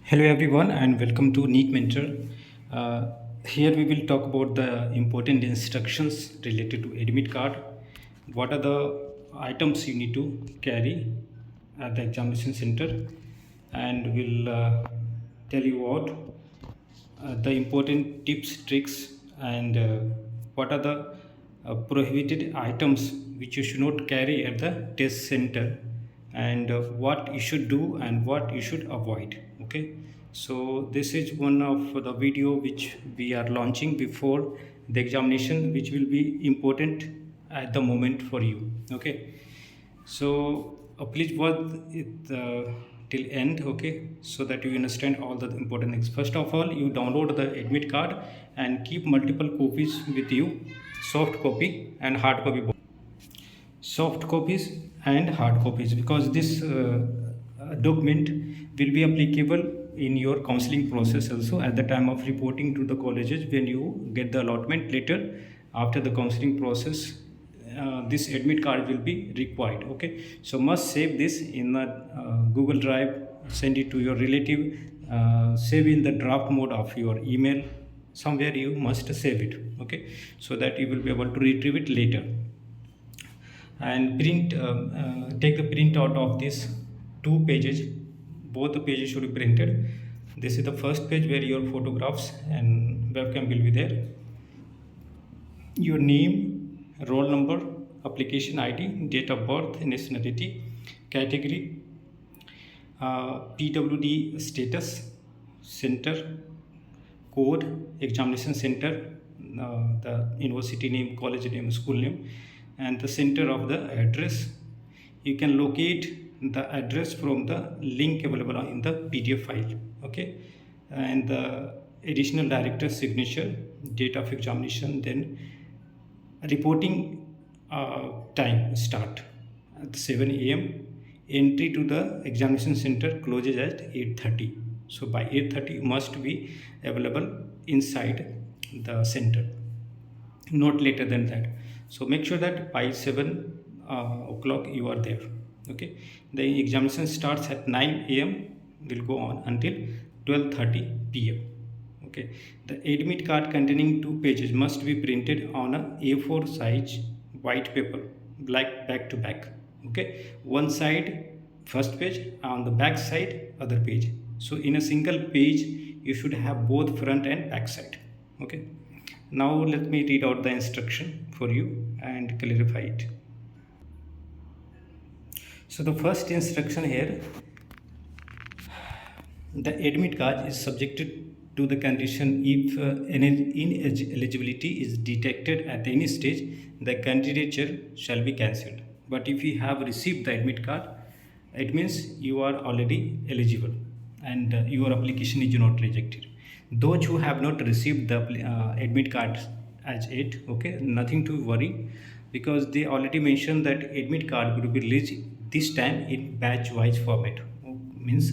Hello everyone and welcome to NEET Mentor. Uh, Here we will talk about the important instructions related to admit card. What are the items you need to carry at the examination center, and we'll tell you what the important tips, tricks, and what are the prohibited items which you should not carry at the test center, and what you should do and what you should avoid. Okay, so this is one of the video which we are launching before the examination, which will be important at the moment for you. Okay, so please watch it till end, okay, so that you understand all the important things. First of all, you download the admit card and keep multiple copies with you, soft copy and hard copy both. Soft copies and hard copies, because this document will be applicable in your counseling process also at the time of reporting to the colleges when you get the allotment later after the counseling process. This admit card will be required. Okay, so must save this in the Google Drive, send it to your relative, save in the draft mode of your email, somewhere you must save it. Okay, so that you will be able to retrieve it later. And take the print out of these two pages. Both the pages should be printed. This is the first page where your photographs and webcam will be there, your name, roll number, application ID, date of birth, nationality, category, PWD status, center, code, examination center, the university name, college name, school name, and the center of the address. You can locate the address from the link available in the PDF file. Okay, and the additional director's signature, date of examination, then reporting time start at 7 a.m. Entry to the examination center closes at 8:30. So by 8:30 you must be available inside the center, not later than that. So make sure that by 7 o'clock you are there. Okay, the examination starts at 9 a.m., will go on until 12:30 p.m. Okay, the admit card containing two pages must be printed on a A4 size white paper, like back to back. Okay, one side first page, on the back side other page. So in a single page you should have both front and back side. Okay, now let me read out the instruction for you and clarify it. So the first instruction here, the admit card is subjected to the condition if any ineligibility is detected at any stage, the candidature shall be cancelled. But if you have received the admit card, it means you are already eligible and your application is not rejected. Those who have not received the admit card as yet, okay, nothing to worry, because they already mentioned that admit card will be released this time in batch wise format. Means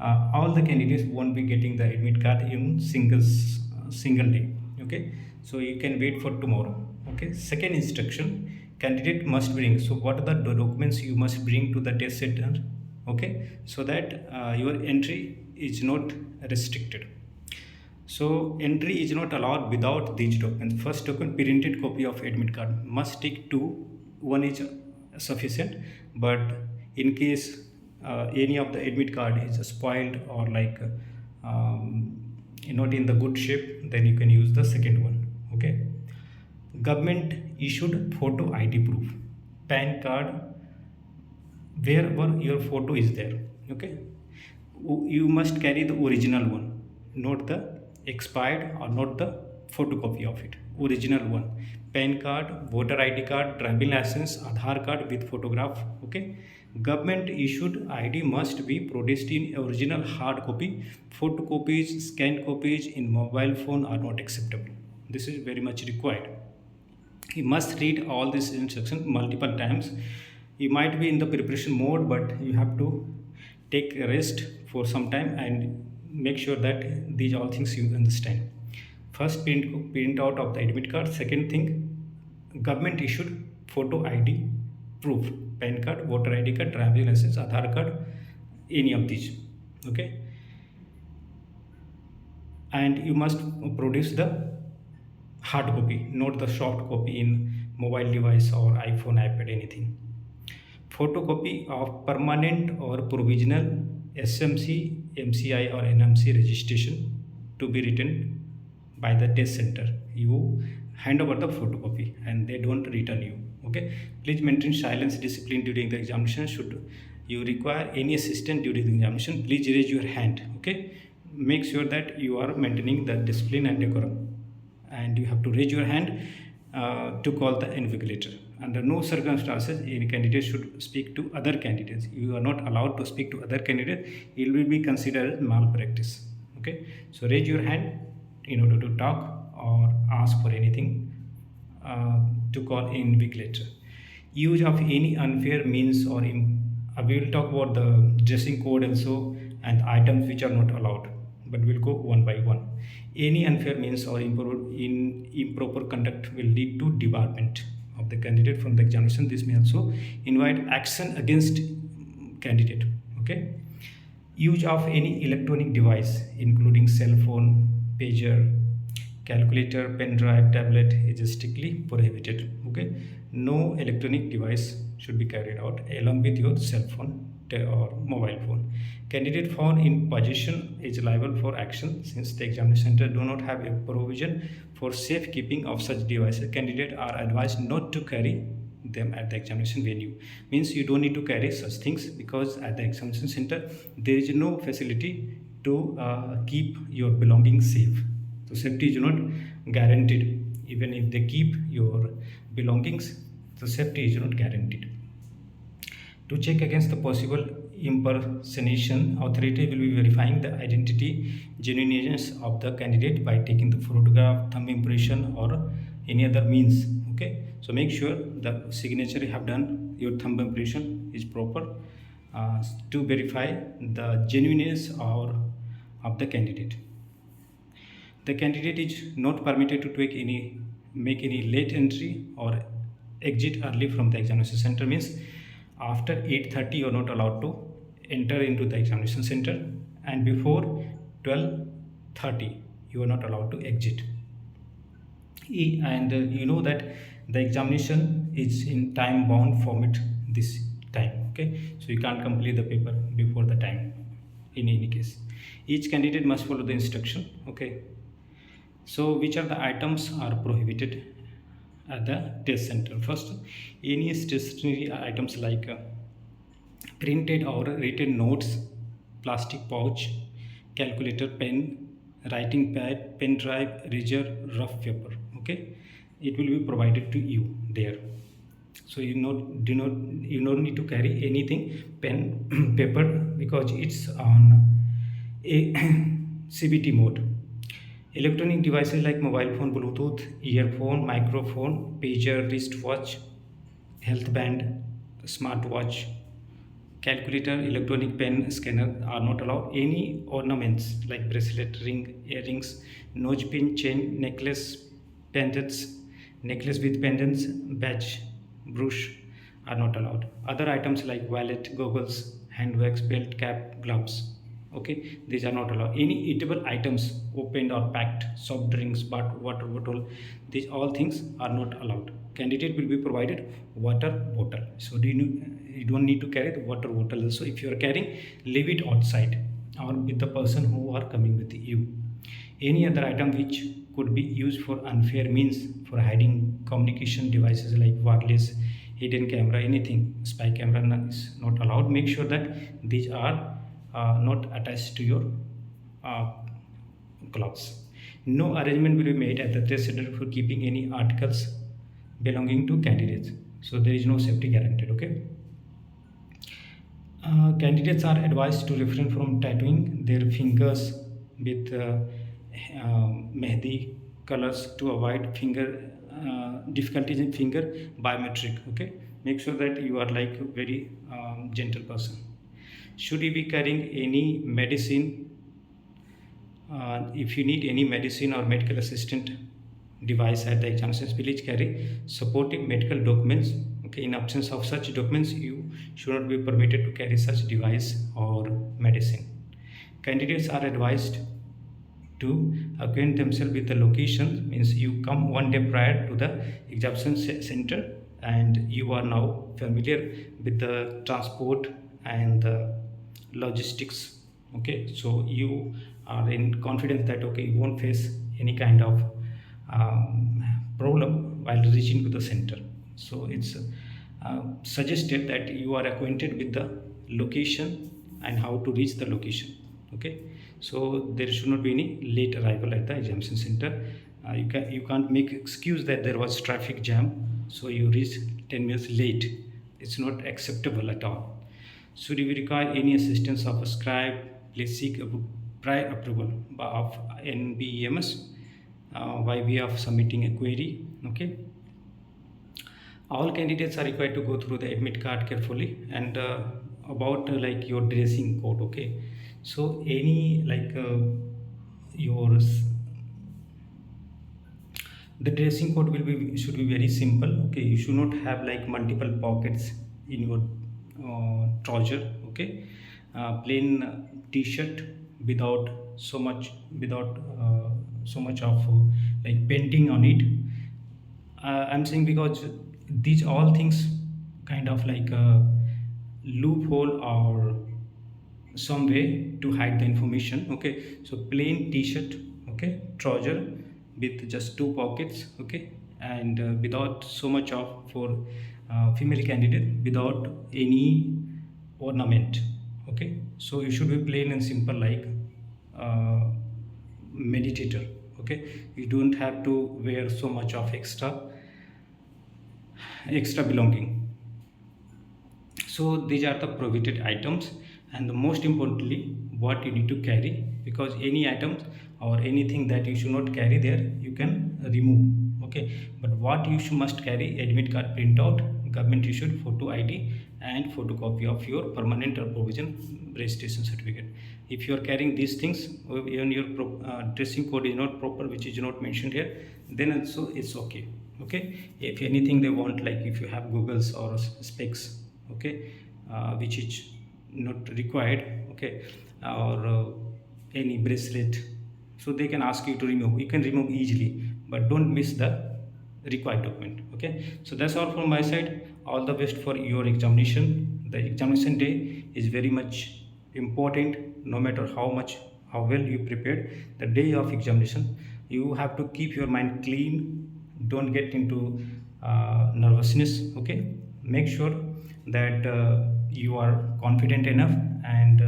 all the candidates won't be getting the admit card in single day. Okay, so you can wait for tomorrow. Okay, second instruction, candidate must bring, so what are the documents you must bring to the test center? Okay, so that your entry is not restricted. So entry is not allowed without these documents. First document, printed copy of admit card, must take two. One is sufficient, but in case any of the admit card is spoiled or like not in the good shape, then you can use the second one. Okay, government issued photo ID proof, PAN card, wherever your photo is there. Okay, you must carry the original one, not the expired or not the photocopy of it, original one. PAN card, voter ID card, driving license, Aadhaar card with photograph. Okay, government issued ID must be produced in original hard copy. Photocopies, scanned copies in mobile phone are not acceptable. This is very much required. You must read all this instruction multiple times. You might be in the preparation mode, but you have to take a rest for some time and make sure that these all things you understand. First, print out of the admit card. Second thing, government issued photo ID proof, PAN card, voter ID card, driving license, Aadhaar card, any of these. Okay, and you must produce the hard copy, not the soft copy in mobile device or iPhone, iPad, anything. Photocopy of permanent or provisional SMC, MCI or NMC registration to be written by the test center. You hand over the photocopy and they don't return you. Okay. Please maintain silence discipline during the examination. Should you require any assistance during the examination, please raise your hand. Okay. Make sure that you are maintaining the discipline and decorum, and you have to raise your hand to call the invigilator. Under no circumstances any candidate should speak to other candidates. You are not allowed to speak to other candidates. It will be considered as malpractice. Okay, so raise your hand in order to talk or ask for anything to call invigilator. Use of any unfair means or we will talk about the dressing code also and items which are not allowed, but we'll go one by one. Any unfair means or improper conduct will lead to debarment of the candidate from the examination. This may also invite action against candidate. Okay. Use of any electronic device, including cell phone, pager, calculator, pen drive, tablet, is strictly prohibited. Okay. No electronic device should be carried out along with your cell phone or mobile phone. Candidate found in possession is liable for action since the examination center do not have a provision for safekeeping of such devices. Candidates are advised not to carry them at the examination venue. Means you don't need to carry such things because at the examination center there is no facility to keep your belongings safe. So safety is not guaranteed. Even if they keep your belongings, the safety is not guaranteed. To check against the possible impersonation, authority will be verifying the identity, genuineness of the candidate by taking the photograph, thumb impression, or any other means. Okay, so make sure the signature you have done, your thumb impression is proper to verify the genuineness or of the candidate. The candidate is not permitted to make any late entry or exit early from the examination center. Means after 8:30 you are not allowed to enter into the examination center, and before 12:30 you are not allowed to exit. And you know that the examination is in time bound format this time. Okay, so you can't complete the paper before the time in any case. Each candidate must follow the instruction. Okay, so which are the items are prohibited at the test center? First, any stationery items like printed or written notes, plastic pouch, calculator, pen, writing pad, pen drive, eraser, rough paper. Okay, it will be provided to you there. So you don't need to carry anything, pen, paper, because it's on a CBT mode. Electronic devices like mobile phone, Bluetooth, earphone, microphone, pager, wristwatch, health band, smartwatch, calculator, electronic pen, scanner are not allowed. Any ornaments like bracelet, ring, earrings, nose pin, chain, necklace, pendants, necklace with pendants, badge, brooch are not allowed. Other items like wallet, goggles, handbags, belt, cap, gloves. Okay, these are not allowed. Any eatable items opened or packed, soft drinks, but water bottle, these all things are not allowed. Candidate will be provided water bottle. So you don't need to carry the water bottle also. If you are carrying, leave it outside or with the person who are coming with you. Any other item which could be used for unfair means for hiding communication devices like wireless, hidden camera, anything, spy camera is not allowed. Make sure that these are not attached to your clothes. No arrangement will be made at the test center for keeping any articles belonging to candidates. So there is no safety guaranteed. Okay. Candidates are advised to refrain from tattooing their fingers with mehdi colors to avoid finger difficulties in finger biometric. Okay, make sure that you are like a very gentle person. Should you be carrying any medicine, if you need any medicine or medical assistant device at the examinations, please carry supporting medical documents. Okay, in absence of such documents you should not be permitted to carry such device or medicine. Candidates are advised to acquaint themselves with the location. Means you come one day prior to the examination center, and you are now familiar with the transport and the logistics. Okay, so you are in confidence that okay, you won't face any kind of problem while reaching to the center. So it's suggested that you are acquainted with the location and how to reach the location. Okay, so there should not be any late arrival at the examination center. You can't make excuse that there was traffic jam, so you reach 10 minutes late. It's not acceptable at all. Should you require any assistance of a scribe, please seek a prior approval of NBEMS by way of submitting a query. Okay, all candidates are required to go through the admit card carefully, and about like your dressing code. Okay, so any like yours, the dressing code will be should be very simple. Okay, you should not have like multiple pockets in your trouser. Okay, plain t-shirt without so much of like painting on it. I'm saying because these all things kind of like a loophole or some way to hide the information. Okay, so plain t-shirt, okay, trouser with just two pockets. Okay, and without so much of for female candidate without any ornament. Okay, so you should be plain and simple like uh, meditator. Okay, you don't have to wear so much of extra belonging. So these are the prohibited items, and the most importantly what you need to carry, because any items or anything that you should not carry there you can remove. Okay, but what you should must carry: admit card printout, government issued photo ID, and photocopy of your permanent or provision registration certificate. If you are carrying these things, even your dressing code is not proper, which is not mentioned here, then also it's okay. Okay, if anything they want, like if you have googles or specs, okay, which is not required. Okay, or any bracelet, so they can ask you to remove. You can remove easily, but don't miss the required document. Okay, so that's all from my side. All the best for your examination. The examination day is very much important. No matter how well you prepared, the day of examination you have to keep your mind clean. Don't get into nervousness. Okay, make sure that you are confident enough, and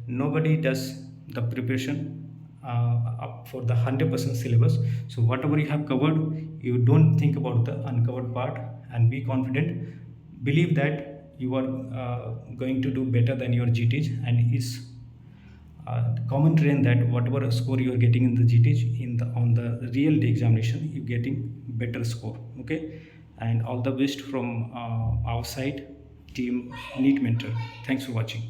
nobody does the preparation up for the 100% syllabus. So whatever you have covered, you don't think about the uncovered part, and be confident. Believe that you are going to do better than your GTs, and is common trend that whatever score you are getting in the GTs, in the on the real day examination you getting better score. Okay, and all the best from our side, team NEET Mentor. Thanks for watching.